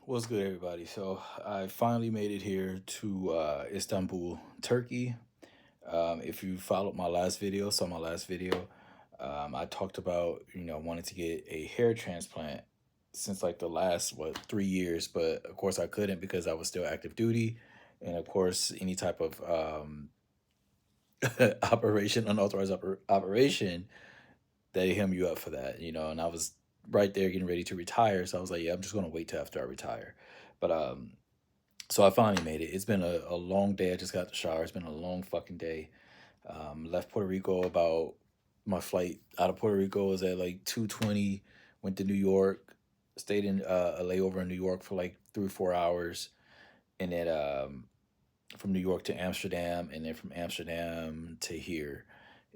What's good, everybody? So I finally made it here to Istanbul, Turkey. If you followed my last video, I talked about wanting to get a hair transplant since like the last 3 years, but of course I couldn't because I was still active duty, and of course any type of unauthorized operation, they hem you up for that, and I was right there getting ready to retire, so I was like, yeah, I'm just gonna wait till after I retire. But so I finally made it. It's been a long day. I just got the shower. It's been a long fucking day. Left Puerto Rico about my flight out of Puerto Rico was at like 2:20. Went to New York, stayed in a layover in New York for like 3 or 4 hours, and then from New York to Amsterdam, and then from Amsterdam to here.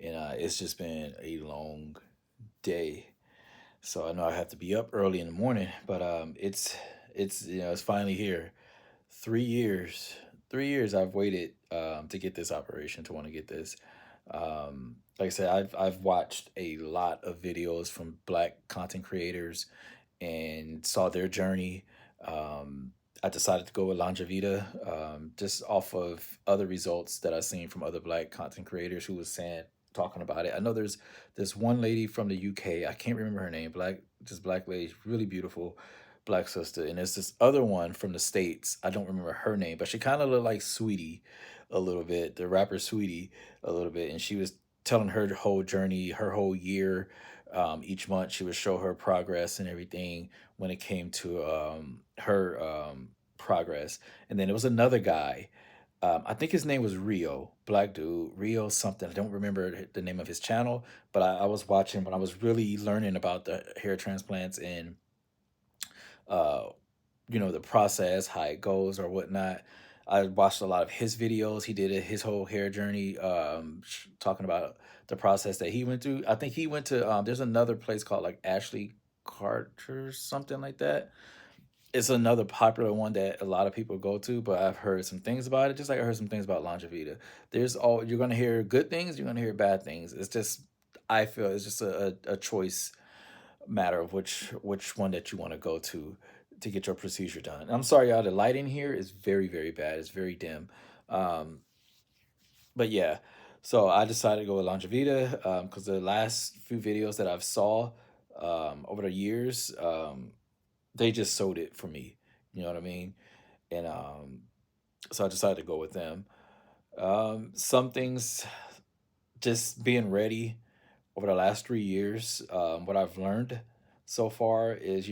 And it's just been a long day. So I know I have to be up early in the morning, but it's finally here. 3 years, 3 years I've waited to get this operation, to want to get this. Like I said, I've watched a lot of videos from Black content creators and saw their journey. I decided to go with Longevita, just off of other results that I've seen from other Black content creators who was saying, talking about it. I know there's this one lady from the UK. I can't remember her name. Just black lady, really beautiful, black sister. And there's this other one from the States. I don't remember her name, but she kind of looked like Sweetie a little bit, the rapper Sweetie a little bit. And she was telling her whole journey, her whole year. Each month she would show her progress and everything when it came to her progress. And then there was another guy. I think his name was Rio, black dude, Rio something. I don't remember the name of his channel, but I was watching when I was really learning about the hair transplants and uh, the process, how it goes or whatnot. I watched a lot of his videos. He did his whole hair journey, talking about the process that he went through. I think he went to there's another place called like Ashley Carter, something like that. It's another popular one that a lot of people go to, but I've heard some things about it. Just like I heard some things about Longevita. There's all you're gonna hear good things, you're gonna hear bad things. It's just I feel it's just a choice matter of which one that you want to go to get your procedure done. I'm sorry, y'all. The lighting here is very very bad. It's very dim. Um, but yeah, so I decided to go with Longevita because the last few videos that I've saw over the years, they just sold it for me. You know what I mean? And so I decided to go with them. Some things, just being ready over the last 3 years, what I've learned so far is,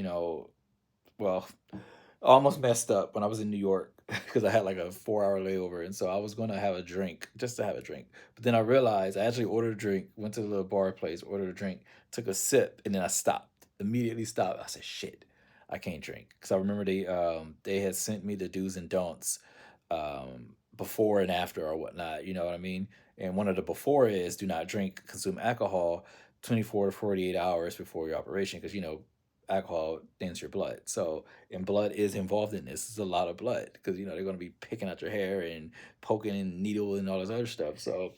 well, I almost messed up when I was in New York because I had like a 4 hour layover. And so I was going to have a drink just to have a drink. But then I realized I actually ordered a drink, went to the little bar place, ordered a drink, took a sip, and then I stopped, immediately stopped. I said, shit, I can't drink. Because I remember they had sent me the do's and don'ts before and after or whatnot. You know what I mean? And one of the before is do not drink, consume alcohol 24 to 48 hours before your operation because, alcohol thins your blood. So, and blood is involved in this. It's a lot of blood because, they're going to be picking out your hair and poking and needle and all this other stuff. So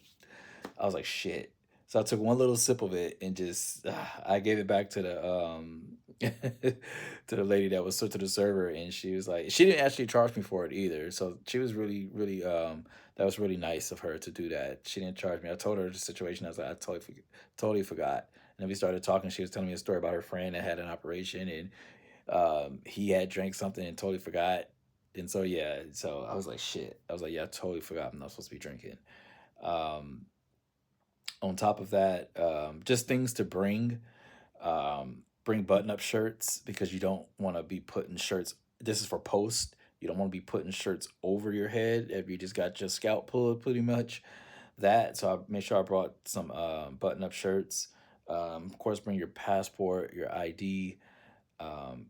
I was like, shit. So I took one little sip of it and just I gave it back to the to the lady that was to the server, and she was like, she didn't actually charge me for it either. So she was really really that was really nice of her to do that. She didn't charge me. I told her the situation. I was like, I totally forgot. And then we started talking. She was telling me a story about her friend that had an operation, and he had drank something and totally forgot. And so yeah, so I was like, shit. I was like, yeah, I totally forgot. I'm not supposed to be drinking. Um, on top of that, just things to bring. Bring button up shirts because you don't want to be putting shirts. This is for post. You don't want to be putting shirts over your head if you just got your scalp pulled, pretty much. That. So I made sure I brought some button up shirts. Of course, bring your passport, your ID.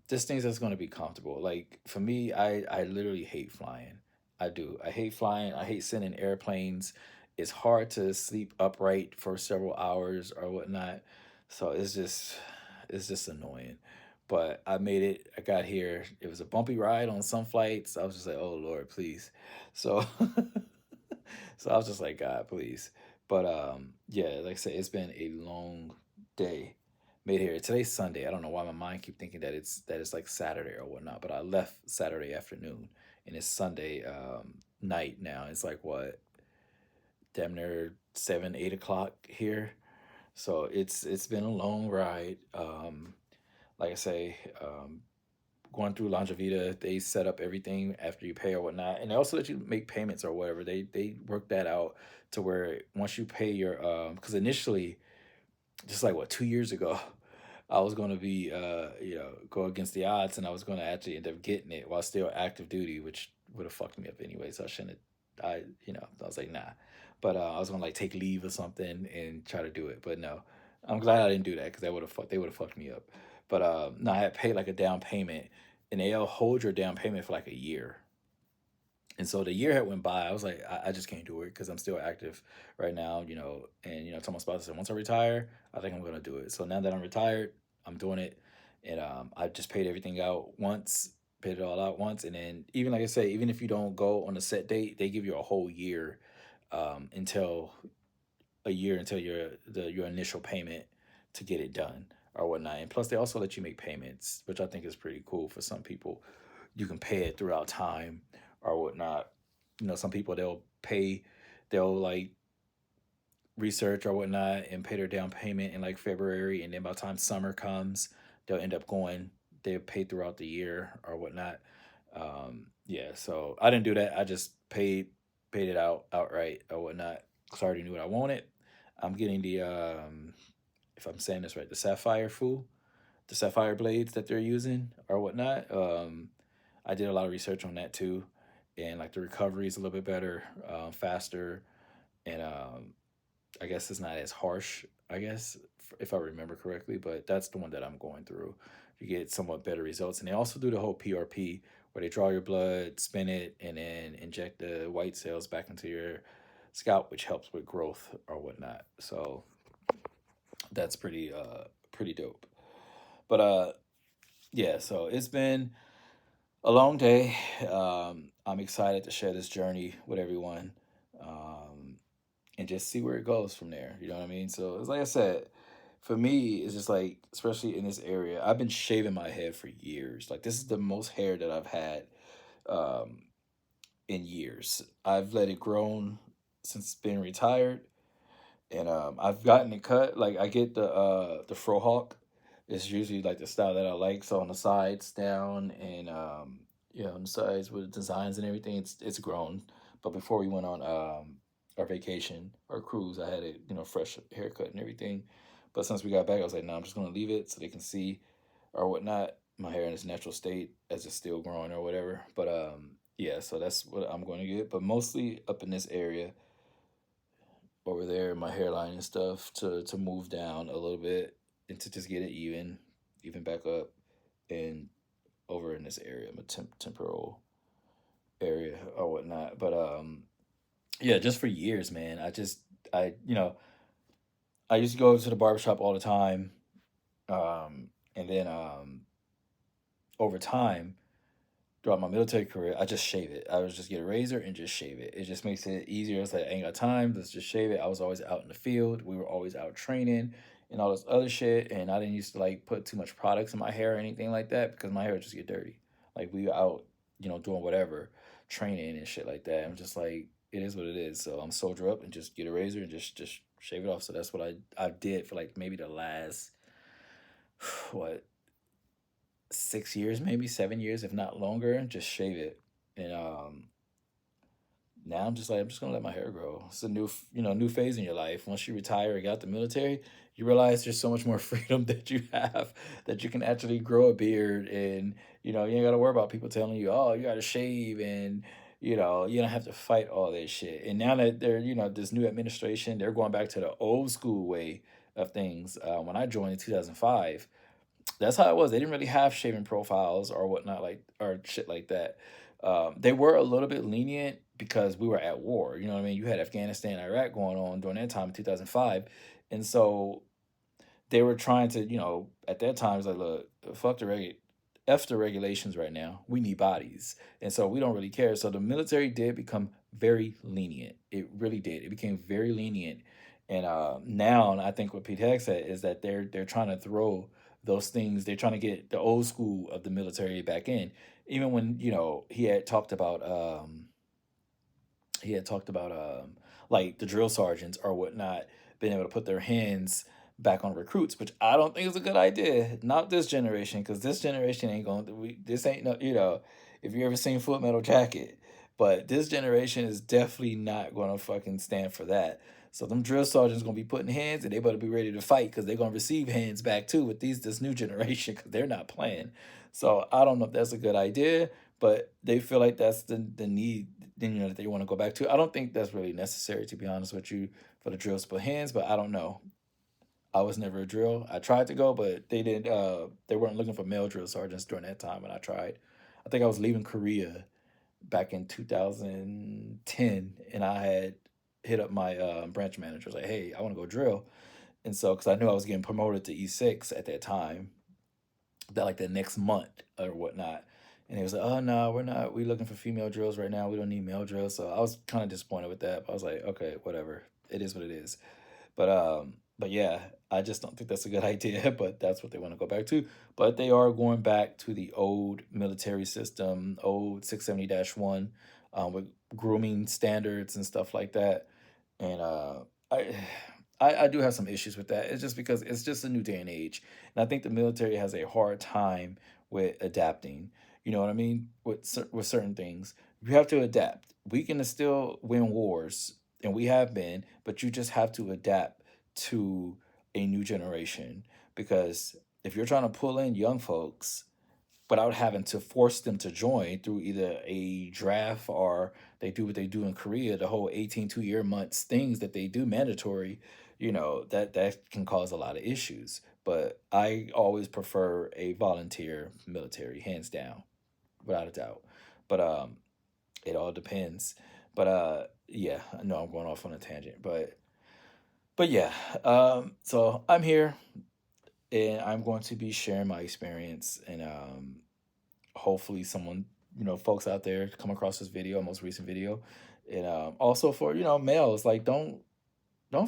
Just things that's going to be comfortable. Like for me, I literally hate flying. I do. I hate flying. I hate sitting in airplanes. It's hard to sleep upright for several hours or whatnot. So it's just annoying. But I made it. I got here. It was a bumpy ride on some flights. I was just like, oh Lord, please. So so I was just like, God, please. But yeah, like I said, it's been a long day. made here. Today's Sunday. I don't know why my mind keep thinking that it's like Saturday or whatnot, but I left Saturday afternoon and it's Sunday night now. It's like what, damn near 7, 8 o'clock here. So it's been a long ride. Like I say, going through Longevita, they set up everything after you pay or whatnot, and they also let you make payments or whatever. They work that out to where once you pay your because initially, just like what, 2 years ago, I was going to be go against the odds, and I was going to actually end up getting it while still active duty, which would have fucked me up anyway. So I shouldn't. I was like nah, but I was gonna like take leave or something and try to do it, but no, I'm glad I didn't do that because they would have fucked me up. But no, I had paid like a down payment, and they'll hold your down payment for like a year. And so the year had went by. I was like, I just can't do it because I'm still active right now, And I told my spouse, I said, once I retire, I think I'm gonna do it. So now that I'm retired, I'm doing it, and I just paid everything out once, paid it all out once, and then even like I say, even if you don't go on a set date, they give you a whole year, until until your initial payment to get it done or whatnot. And plus, they also let you make payments, which I think is pretty cool for some people. You can pay it throughout time or whatnot. Some people they'll like research or whatnot and pay their down payment in like February, and then by the time summer comes, they'll end up going. They'll pay throughout the year or whatnot. Yeah, so I didn't do that. I just paid it out outright or whatnot because I already knew what I wanted. I'm getting the if I'm saying this right, the sapphire blades that they're using or whatnot. I did a lot of research on that too, and like the recovery is a little bit better, faster, and I guess it's not as harsh. I guess if I remember correctly, but that's the one that I'm going through. You get somewhat better results, and they also do the whole PRP where they draw your blood, spin it, and then inject the white cells back into your scalp, which helps with growth or whatnot. So that's pretty dope. But yeah, so it's been a long day. I'm excited to share this journey with everyone, and just see where it goes from there. You know what I mean? So it's like I said, for me, it's just like, especially in this area, I've been shaving my head for years. Like this is the most hair that I've had um, in years. I've let it grow since being retired, and I've gotten it cut. Like I get the frohawk. It's usually like the style that I like. So on the sides down, and yeah, on the sides with the designs and everything, it's grown. But before we went on our vacation, our cruise, I had it, fresh haircut and everything. But since we got back, I was like, no, I'm just gonna leave it so they can see or whatnot my hair in its natural state as it's still growing or whatever. But yeah, so that's what I'm going to get. But mostly up in this area over there, my hairline and stuff, to move down a little bit and to just get it even back up, and over in this area, my temporal area or whatnot. But yeah, just for years, man. I used to go to the barbershop all the time, and then over time throughout my military career, I just shave it. I would just get a razor and just shave it. It just makes it easier. It's like I ain't got time. Let's just shave it. I was always out in the field. We were always out training and all this other shit. And I didn't used to like put too much products in my hair or anything like that because my hair would just get dirty. Like we were out, doing whatever, training and shit like that. I'm just like, it is what it is. So I'm soldier up and just get a razor and just shave it off. So that's what I did for like maybe the last what 6 years, maybe 7 years, if not longer, just shave it. And now I'm just like, I'm just gonna let my hair grow. It's a new phase in your life. Once you retire and get out the military, you realize there's so much more freedom that you have, that you can actually grow a beard, and you ain't gotta worry about people telling you, oh, you gotta shave, and you don't have to fight all that shit. And now that they're this new administration, they're going back to the old school way of things. When I joined in 2005, that's how it was. They didn't really have shaving profiles or whatnot, like, or shit like that. They were a little bit lenient because we were at war. You know what I mean? You had Afghanistan, Iraq going on during that time in 2005, and so they were trying to, at that time, it's like, look, fuck f the regulations right now. We need bodies, and so we don't really care. So the military did become very lenient. It really did. It became very lenient, And now I think what Pete Heck said is that they're trying to throw those things. They're trying to get the old school of the military back in. Even when he had talked about like the drill sergeants or whatnot being able to put their hands back on recruits, which I don't think is a good idea. Not this generation, because this generation ain't going. This ain't no. If you ever seen Full Metal Jacket, but this generation is definitely not going to fucking stand for that. So them drill sergeants gonna be putting hands, and they better be ready to fight because they're gonna receive hands back too with this new generation because they're not playing. So I don't know if that's a good idea, but they feel like that's the need, that they want to go back to. I don't think that's really necessary, to be honest with you, for the drills to put hands, but I don't know. I was never a drill. I tried to go, but they didn't. They weren't looking for male drill sergeants during that time when I tried. I think I was leaving Korea back in 2010, and I had hit up my branch manager. I was like, "Hey, I want to go drill," and so because I knew I was getting promoted to E6 at that time, that like the next month or whatnot. And he was like, "Oh no, we're not. We looking for female drills right now. We don't need male drills." So I was kind of disappointed with that. But I was like, "Okay, whatever. It is what it is." But yeah, I just don't think that's a good idea. But that's what they want to go back to. But they are going back to the old military system, old 670-1, with grooming standards and stuff like that. And I, I do have some issues with that. It's just because it's just a new day and age, and I think the military has a hard time with adapting. You know what I mean? With certain things, you have to adapt. We can still win wars, and we have been, but you just have to adapt to a new generation. Because if you're trying to pull in young folks without having to force them to join through either a draft or they do what they do in Korea, the whole 18 2 year months things that they do mandatory, that can cause a lot of issues. But I always prefer a volunteer military, hands down, without a doubt. But it all depends. But yeah, I know I'm going off on a tangent, but yeah, so I'm here and I'm going to be sharing my experience, and hopefully someone, folks out there come across this video, most recent video. And also for, males, like don't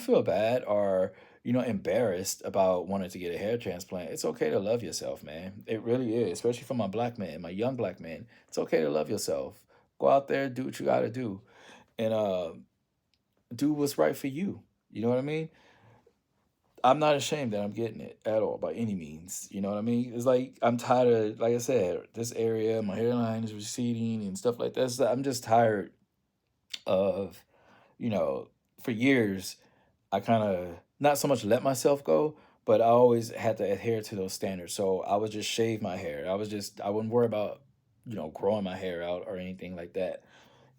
feel bad or, embarrassed about wanting to get a hair transplant. It's okay to love yourself, man. It really is, especially for my black man, my young black man. It's okay to love yourself. Go out there, do what you got to do, and do what's right for you. You know what I mean? I'm not ashamed that I'm getting it at all by any means. You know what I mean? It's like I'm tired of, like I said, this area, my hairline is receding and stuff like that. So I'm just tired of, you know, for years, I kind of not so much let myself go, but I always had to adhere to those standards. So I would just shave my hair. I wouldn't worry about, growing my hair out or anything like that.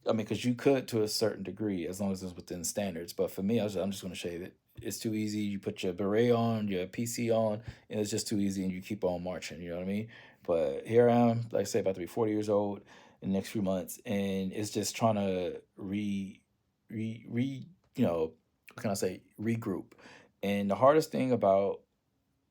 I mean, because you could to a certain degree as long as it's within standards. But for me, I'm just going to shave it. It's too easy. You put your beret on, your PC on, and it's just too easy, and you keep on marching. You know what I mean? But here I am, like I say, about to be 40 years old in the next few months, and it's just trying to what can I say, regroup. And the hardest thing about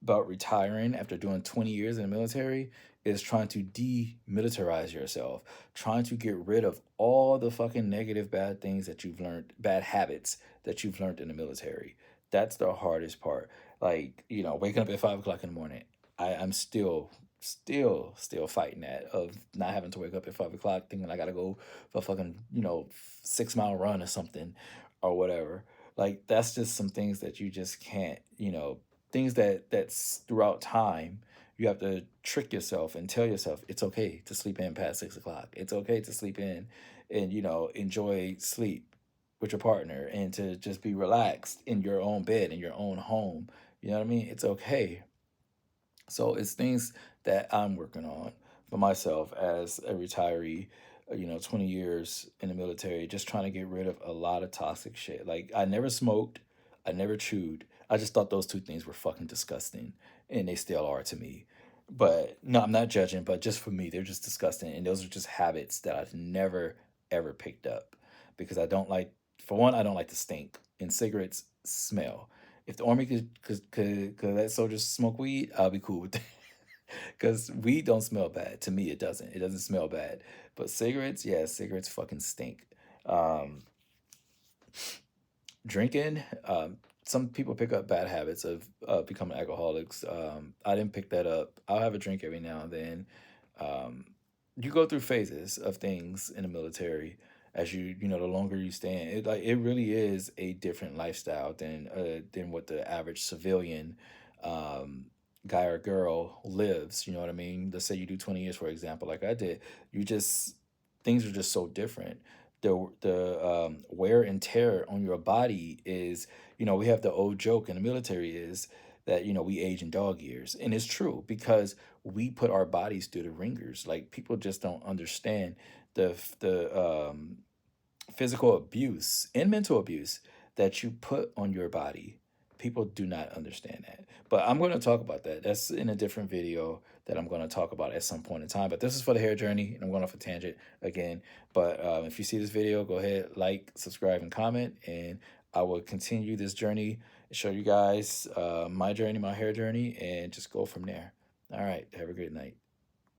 retiring after doing 20 years in the military is trying to demilitarize yourself, trying to get rid of all the fucking negative bad things that you've learned, bad habits that you've learned in the military. That's the hardest part. Like, waking up at 5 o'clock in the morning. I'm still fighting that of not having to wake up at 5 o'clock thinking I gotta go for a fucking, 6 mile run or something or whatever. Like that's just some things that you just can't, things that's throughout time. You have to trick yourself and tell yourself it's okay to sleep in past 6 o'clock. It's okay to sleep in and enjoy sleep with your partner and to just be relaxed in your own bed in your own home. You know what I mean? It's okay. So it's things that I'm working on for myself as a retiree, 20 years in the military, just trying to get rid of a lot of toxic shit. Like I never smoked, I never chewed. I just thought those two things were fucking disgusting, and they still are to me. But no, I'm not judging, but just for me, they're just disgusting. And those are just habits that I've never ever picked up because I don't like, for one, I don't like the stink, and cigarettes smell. If the army could let soldiers smoke weed, I'll be cool with that. Because weed don't smell bad. To me, it doesn't. It doesn't smell bad. But cigarettes, yeah, cigarettes fucking stink. Um, Drinking, some people pick up bad habits of becoming alcoholics. I didn't pick that up. I'll have a drink every now and then. Um, you go through phases of things in the military as you know the longer you stay in. It really is a different lifestyle than what the average civilian um, guy or girl lives. You know what I mean? Let's say you do 20 years, for example, like I did. You just things are just so different. The wear and tear on your body is, we have the old joke in the military is that, we age in dog years. And it's true because we put our bodies through the ringers. Like people just don't understand the physical abuse and mental abuse that you put on your body. People do not understand that. But I'm going to talk about that. That's in a different video that I'm going to talk about at some point in time. But this is for the hair journey, and I'm going off a tangent again. But if you see this video, go ahead, like, subscribe, and comment. And I will continue this journey, show you guys my journey, my hair journey, and just go from there. All right. Have a great night.